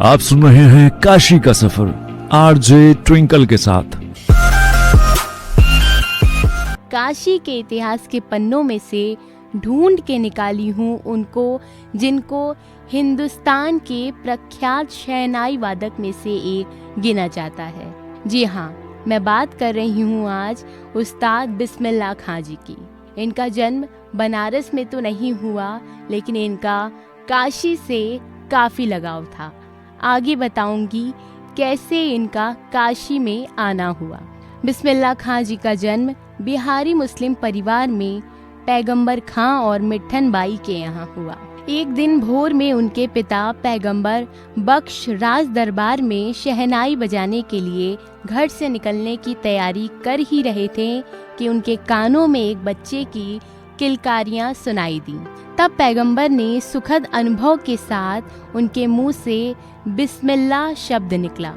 आप सुन रहे हैं काशी का सफर आरजे ट्विंकल के साथ। काशी के इतिहास के पन्नों में से ढूंढ के निकाली हूँ उनको जिनको हिंदुस्तान के प्रख्यात शहनाई वादक में से एक गिना जाता है। जी हाँ, मैं बात कर रही हूँ आज उस्ताद बिस्मिल्लाह खां जी की। इनका जन्म बनारस में तो नहीं हुआ, लेकिन इनका काशी से काफ़ी लगाव था। आगे बताऊंगी कैसे इनका काशी में आना हुआ। बिस्मिल्लाह खां जी का जन्म बिहारी मुस्लिम परिवार में पैगंबर खां और मिट्ठन बाई के यहाँ हुआ। एक दिन भोर में उनके पिता पैगंबर बख्श राज दरबार में शहनाई बजाने के लिए घर से निकलने की तैयारी कर ही रहे थे कि उनके कानों में एक बच्चे की किलकारियां सुनाई दी। तब पैगंबर ने सुखद अनुभव के साथ उनके मुंह से बिस्मिल्लाह शब्द निकला।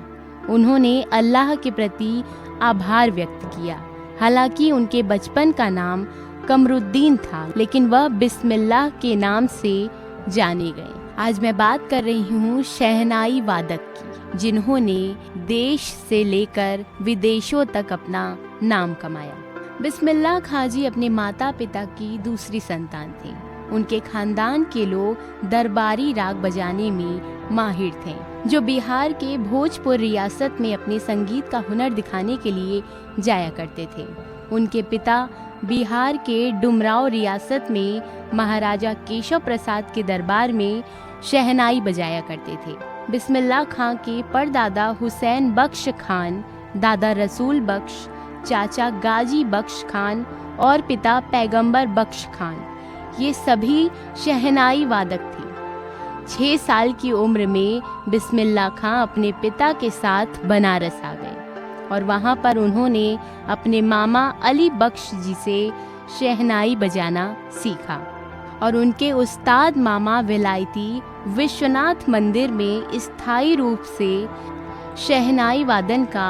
उन्होंने अल्लाह के प्रति आभार व्यक्त किया। हालांकि उनके बचपन का नाम कमरुद्दीन था, लेकिन वह बिस्मिल्लाह के नाम से जाने गए। आज मैं बात कर रही हूँ शहनाई वादक की, जिन्होंने देश से लेकर विदेशों तक अपना नाम कमाया। बिस्मिल्लाह खां जी अपने माता पिता की दूसरी संतान थे। उनके खानदान के लोग दरबारी राग बजाने में माहिर थे, जो बिहार के भोजपुर रियासत में अपने संगीत का हुनर दिखाने के लिए जाया करते थे। उनके पिता बिहार के डुमराव रियासत में महाराजा केशव प्रसाद के दरबार में शहनाई बजाया करते थे। बिस्मिल्लाह खां के परदादा हुसैन बख्श खान, दादा रसूल बख्श, चाचा गाजी बख्श खान और पिता पैगंबर बख्श खान, ये सभी शहनाई वादक थे। 6 साल की उम्र में बिस्मिल्लाह खां अपने पिता के साथ बनारस आ गए और वहाँ पर उन्होंने अपने मामा अली बख्श जी से शहनाई बजाना सीखा और उनके उस्ताद मामा विलायती विश्वनाथ मंदिर में स्थायी रूप से शहनाई वादन का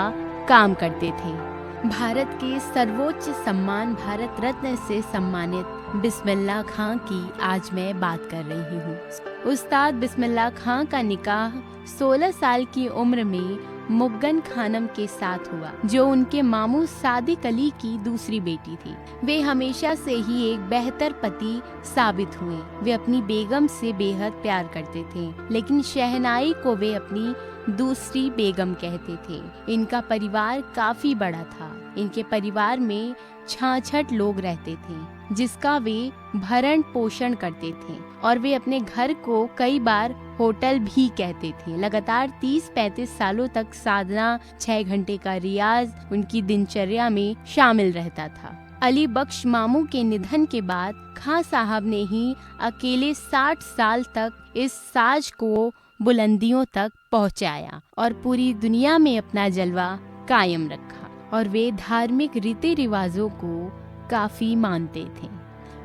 काम करते थे। भारत के सर्वोच्च सम्मान भारत रत्न से सम्मानित बिस्मिल्लाह खां की आज मैं बात कर रही हूँ। उस्ताद बिस्मिल्लाह खां का निकाह 16 साल की उम्र में मुग्गन खानम के साथ हुआ, जो उनके मामू सादिक अली की दूसरी बेटी थी। वे हमेशा से ही एक बेहतर पति साबित हुए। वे अपनी बेगम से बेहद प्यार करते थे, लेकिन शहनाई को वे अपनी दूसरी बेगम कहते थे। इनका परिवार काफी बड़ा था। इनके परिवार में 66 लोग रहते थे, जिसका वे भरण पोषण करते थे और वे अपने घर को कई बार होटल भी कहते थे। लगातार 30-35 सालों तक साधना, 6 घंटे का रियाज उनकी दिनचर्या में शामिल रहता था। अली बख्श मामू के निधन के बाद खां साहब ने ही अकेले 60 साल तक इस साज को बुलंदियों तक पहुंचाया और पूरी दुनिया में अपना जलवा कायम रखा। और वे धार्मिक रीति रिवाजों को काफी मानते थे।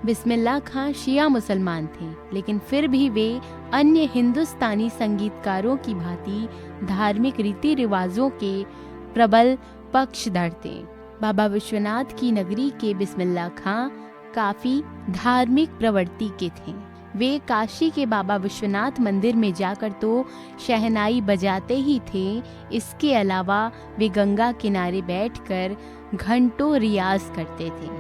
बिस्मिल्लाह खां शिया मुसलमान थे, लेकिन फिर भी वे अन्य हिंदुस्तानी संगीतकारों की भांति धार्मिक रीति रिवाजों के प्रबल पक्षधर थे। बाबा विश्वनाथ की नगरी के बिस्मिल्लाह खां काफी धार्मिक प्रवृत्ति के थे। वे काशी के बाबा विश्वनाथ मंदिर में जाकर तो शहनाई बजाते ही थे, इसके अलावा वे गंगा किनारे बैठकर घंटों रियाज करते थे।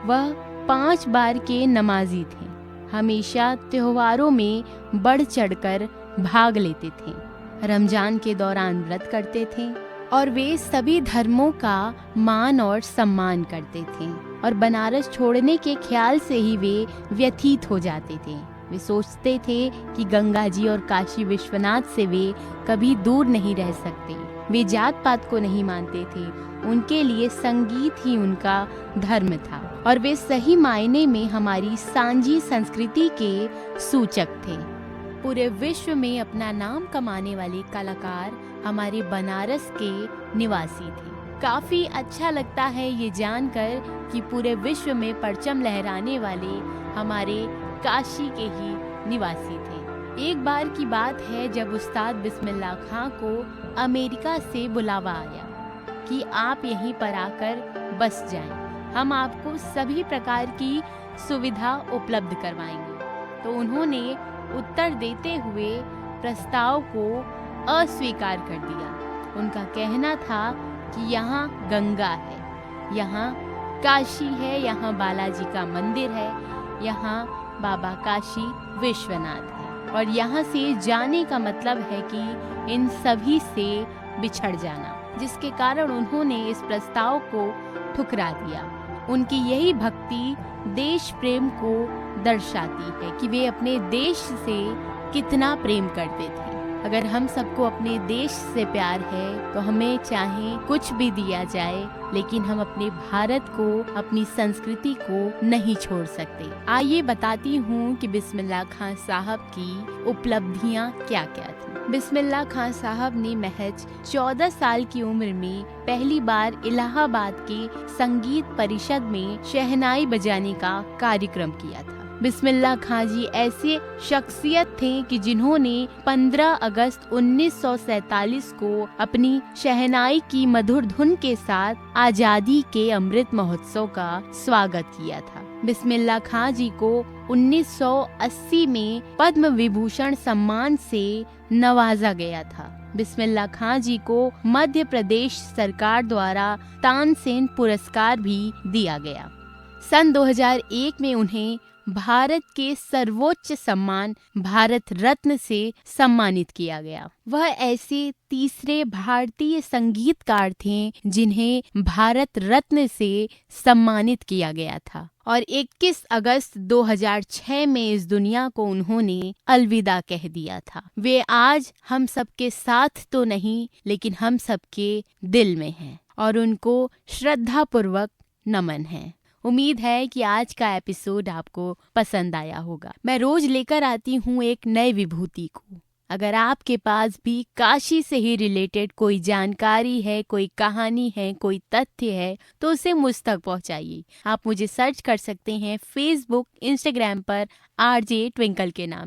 वह 5 बार के नमाजी थे। हमेशा त्योहारों में बढ़ चढ़कर भाग लेते थे। रमजान के दौरान व्रत करते थे और वे सभी धर्मों का मान और सम्मान करते थे और बनारस छोड़ने के ख्याल से ही वे व्यथित हो जाते थे। वे सोचते थे कि गंगा जी और काशी विश्वनाथ से वे कभी दूर नहीं रह सकते। वे जात पात को नहीं मानते थे। उनके लिए संगीत ही उनका धर्म था और वे सही मायने में हमारी सांझी संस्कृति के सूचक थे। पूरे विश्व में अपना नाम कमाने वाले कलाकार हमारे बनारस के निवासी थे। काफी अच्छा लगता है ये जानकर कि पूरे विश्व में परचम लहराने वाले हमारे काशी के ही निवासी थे। एक बार की बात है जब उस्ताद बिस्मिल्लाह खां को अमेरिका से बुलावा आया कि आप यहीं पर आकर बस जाएं, हम आपको सभी प्रकार की सुविधा उपलब्ध करवाएंगे। तो उन्होंने उत्तर देते हुए प्रस्ताव को अस्वीकार कर दिया। उनका कहना था कि यहाँ गंगा है, यहाँ काशी है, यहाँ बालाजी का मंदिर है, यहाँ बाबा काशी विश्वनाथ है और यहाँ से जाने का मतलब है कि इन सभी से बिछड़ जाना, जिसके कारण उन्होंने इस प्रस्ताव को ठुकरा दिया। उनकी यही भक्ति देश प्रेम को दर्शाती है कि वे अपने देश से कितना प्रेम करते थे। अगर हम सबको अपने देश से प्यार है तो हमें चाहे कुछ भी दिया जाए, लेकिन हम अपने भारत को, अपनी संस्कृति को नहीं छोड़ सकते। आइए बताती हूँ कि बिस्मिल्लाह खां साहब की उपलब्धियाँ क्या क्या थी। बिस्मिल्लाह खां साहब ने महज 14 साल की उम्र में पहली बार इलाहाबाद के संगीत परिषद में शहनाई बजाने का कार्यक्रम किया था। बिस्मिल्लाह खां जी ऐसे शख्सियत थे कि जिन्होंने 15 अगस्त 1947 को अपनी शहनाई की मधुर धुन के साथ आजादी के अमृत महोत्सव का स्वागत किया था। बिस्मिल्लाह खां जी को 1980 में पद्म विभूषण सम्मान से नवाजा गया था। बिस्मिल्लाह खां जी को मध्य प्रदेश सरकार द्वारा तानसेन पुरस्कार भी दिया गया। सन 2001 में उन्हें भारत के सर्वोच्च सम्मान भारत रत्न से सम्मानित किया गया। वह ऐसे तीसरे भारतीय संगीतकार थे जिन्हें भारत रत्न से सम्मानित किया गया था और 21 अगस्त 2006 में इस दुनिया को उन्होंने अलविदा कह दिया था। वे आज हम सबके साथ तो नहीं, लेकिन हम सबके दिल में हैं और उनको श्रद्धा पूर्वक नमन है। उम्मीद है कि आज का एपिसोड आपको पसंद आया होगा। मैं रोज लेकर आती हूँ एक नई विभूति को। अगर आपके पास भी काशी से ही रिलेटेड कोई जानकारी है, कोई कहानी है, कोई तथ्य है, तो उसे मुझ तक पहुँचाइए। आप मुझे सर्च कर सकते हैं फेसबुक, इंस्टाग्राम पर RJ ट्विंकल के नाम से।